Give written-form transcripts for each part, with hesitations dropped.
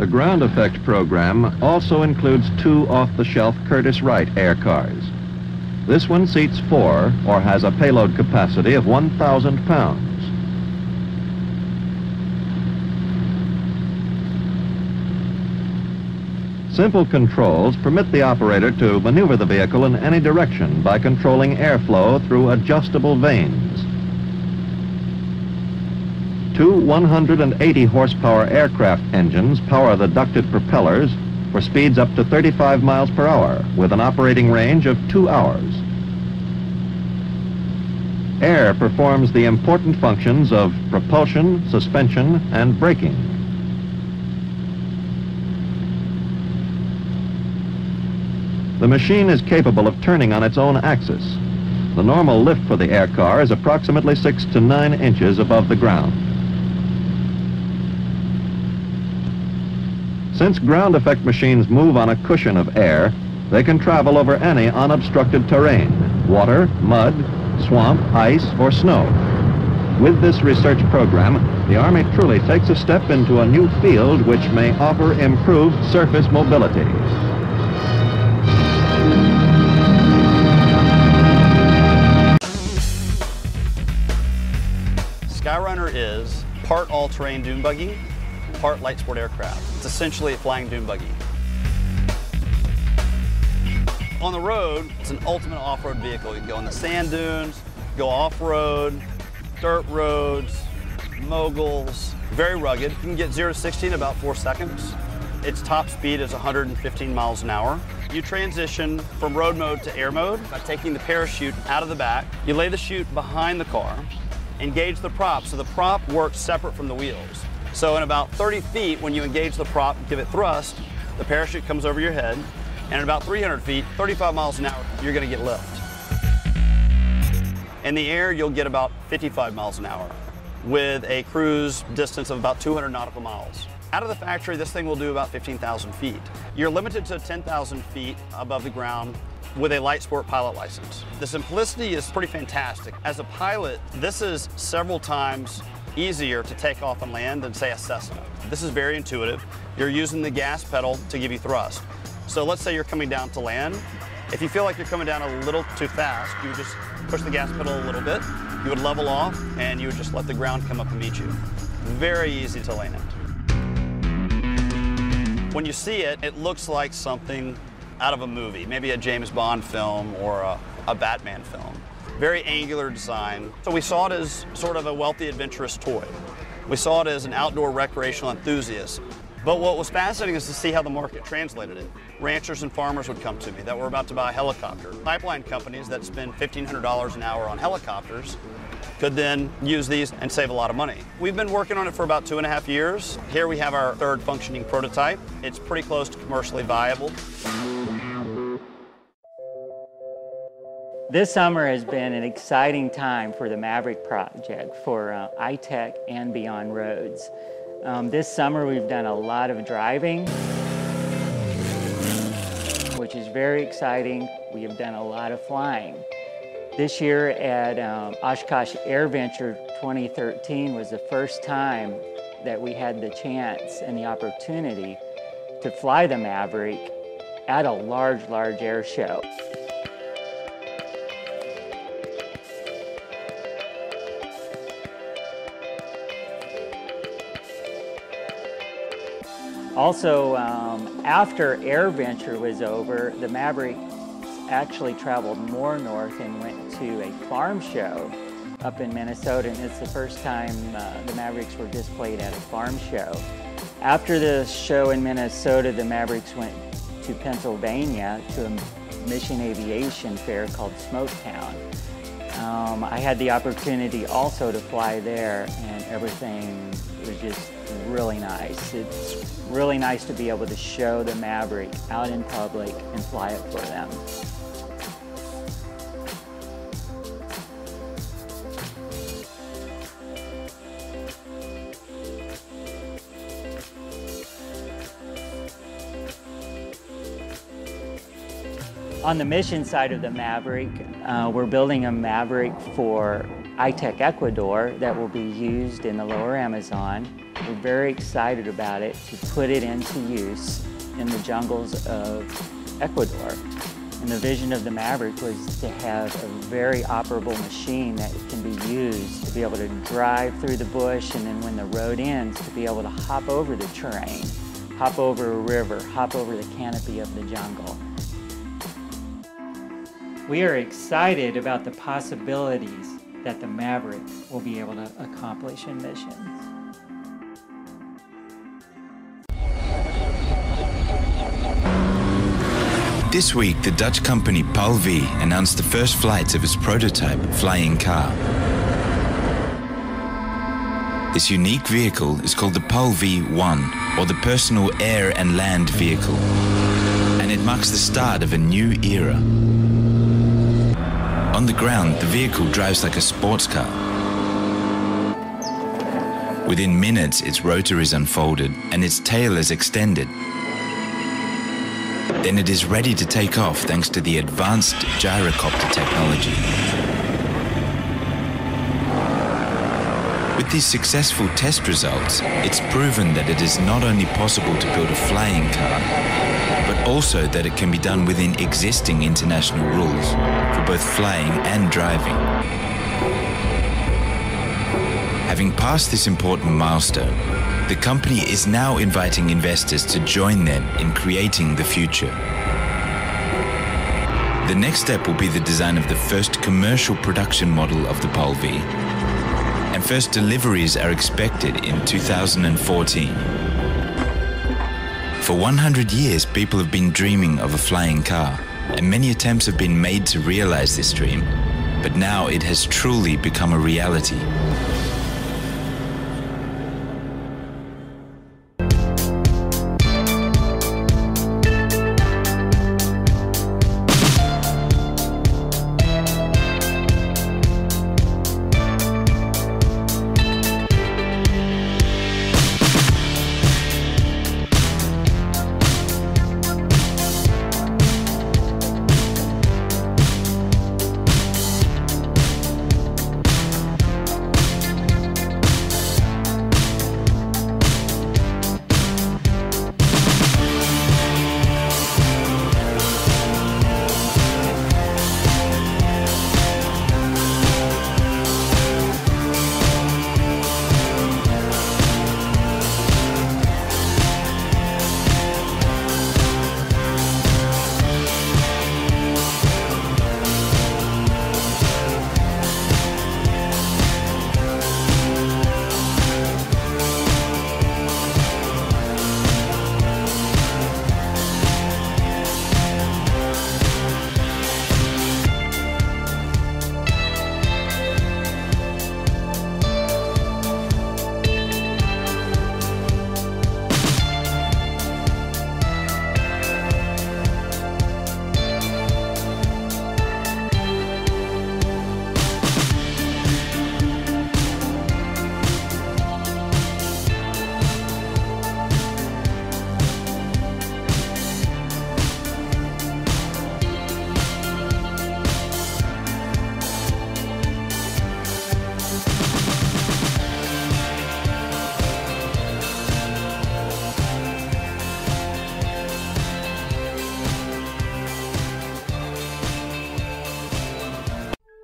ground effect program also includes 2 off-the-shelf Curtiss Wright air cars. This one seats 4 or has a payload capacity of 1,000 pounds. Simple controls permit the operator to maneuver the vehicle in any direction by controlling airflow through adjustable vanes. 2 180 horsepower aircraft engines power the ducted propellers for speeds up to 35 miles per hour with an operating range of 2 hours. Air performs the important functions of propulsion, suspension, and braking. The machine is capable of turning on its own axis. The normal lift for the air car is approximately 6 to 9 inches above the ground. Since ground effect machines move on a cushion of air, they can travel over any unobstructed terrain, water, mud, swamp, ice, or snow. With this research program, the Army truly takes a step into a new field which may offer improved surface mobility. Skyrunner is part all-terrain dune buggy, part light sport aircraft. It's essentially a flying dune buggy. On the road, it's an ultimate off-road vehicle. You can go in the sand dunes, go off-road, dirt roads, moguls, very rugged. You can get 0 to 60 in about 4 seconds. Its top speed is 115 miles an hour. You transition from road mode to air mode by taking the parachute out of the back. You lay the chute behind the car, engage the prop, so the prop works separate from the wheels. So in about 30 feet, when you engage the prop and give it thrust, the parachute comes over your head, and at about 300 feet, 35 miles an hour, you're gonna get lift. In the air, you'll get about 55 miles an hour with a cruise distance of about 200 nautical miles. Out of the factory, this thing will do about 15,000 feet. You're limited to 10,000 feet above the ground with a light sport pilot license. The simplicity is pretty fantastic. As a pilot, this is several times easier to take off and land than, say, a Cessna. This is very intuitive. You're using the gas pedal to give you thrust. So let's say you're coming down to land. If you feel like you're coming down a little too fast, you would just push the gas pedal a little bit. You would level off, and you would just let the ground come up and meet you. Very easy to land. When you see it, it looks like something out of a movie, maybe a James Bond film or a Batman film. Very angular design. So we saw it as sort of a wealthy, adventurous toy. We saw it as an outdoor recreational enthusiast. But what was fascinating is to see how the market translated it. Ranchers and farmers would come to me that were about to buy a helicopter. Pipeline companies that spend $1,500 an hour on helicopters could then use these and save a lot of money. We've been working on it for about 2.5 years. Here we have our 3rd functioning prototype. It's pretty close to commercially viable. This summer has been an exciting time for the Maverick project for iTech and Beyond Roads. This summer we've done a lot of driving, which is very exciting. We have done a lot of flying. This year at Oshkosh AirVenture 2013 was the first time that we had the chance and the opportunity to fly the Maverick at a large air show. Also, after AirVenture was over, the Maverick actually traveled more north and went to a farm show up in Minnesota, and it's the first time the Mavericks were displayed at a farm show. After the show in Minnesota, the Mavericks went to Pennsylvania to a Mission Aviation fair called Smoketown. I had the opportunity also to fly there, and everything was just really nice. It's really nice to be able to show the Maverick out in public and fly it for them. On the mission side of the Maverick, we're building a Maverick for iTech Ecuador that will be used in the lower Amazon. We're very excited about it to put it into use in the jungles of Ecuador. And the vision of the Maverick was to have a very operable machine that can be used to be able to drive through the bush, and then when the road ends, to be able to hop over the terrain, hop over a river, hop over the canopy of the jungle. We are excited about the possibilities that the Maverick will be able to accomplish in missions. This week, the Dutch company PAL-V announced the first flights of its prototype flying car. This unique vehicle is called the PAL-V-1, or the Personal Air and Land Vehicle, and it marks the start of a new era. On the ground, the vehicle drives like a sports car. Within minutes, its rotor is unfolded and its tail is extended. Then it is ready to take off thanks to the advanced gyrocopter technology. With these successful test results, it's proven that it is not only possible to build a flying car, but also that it can be done within existing international rules for both flying and driving. Having passed this important milestone, the company is now inviting investors to join them in creating the future. The next step will be the design of the first commercial production model of the PAL-V, and first deliveries are expected in 2014. For 100 years, people have been dreaming of a flying car, and many attempts have been made to realize this dream, but now it has truly become a reality.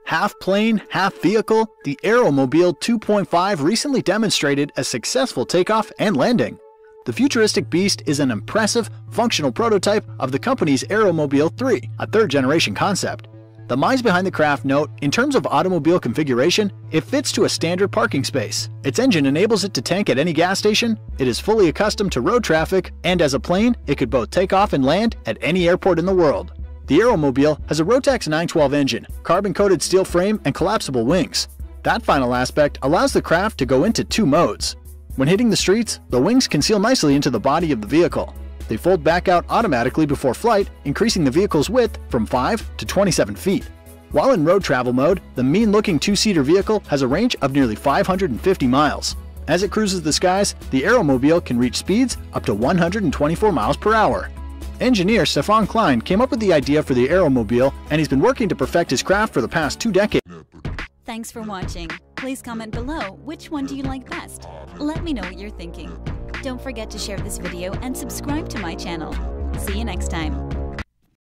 Half plane, half vehicle, the Aeromobile 2.5 recently demonstrated a successful takeoff and landing. The futuristic beast is an impressive, functional prototype of the company's Aeromobile 3, a third-generation concept. The minds behind the craft note, in terms of automobile configuration, it fits to a standard parking space. Its engine enables it to tank at any gas station, it is fully accustomed to road traffic, and as a plane, it could both take off and land at any airport in the world. The Aeromobile has a Rotax 912 engine, carbon-coated steel frame, and collapsible wings. That final aspect allows the craft to go into two modes. When hitting the streets, the wings conceal nicely into the body of the vehicle. They fold back out automatically before flight, increasing the vehicle's width from 5 to 27 feet. While in road travel mode, the mean-looking two-seater vehicle has a range of nearly 550 miles. As it cruises the skies, the Aeromobile can reach speeds up to 124 miles per hour. Engineer Stefan Klein came up with the idea for the Aeromobile, and he's been working to perfect his craft for the past 2 decades. Thanks for watching. Please comment below which one do you like best. Let me know what you're thinking. Don't forget to share this video and subscribe to my channel. See you next time.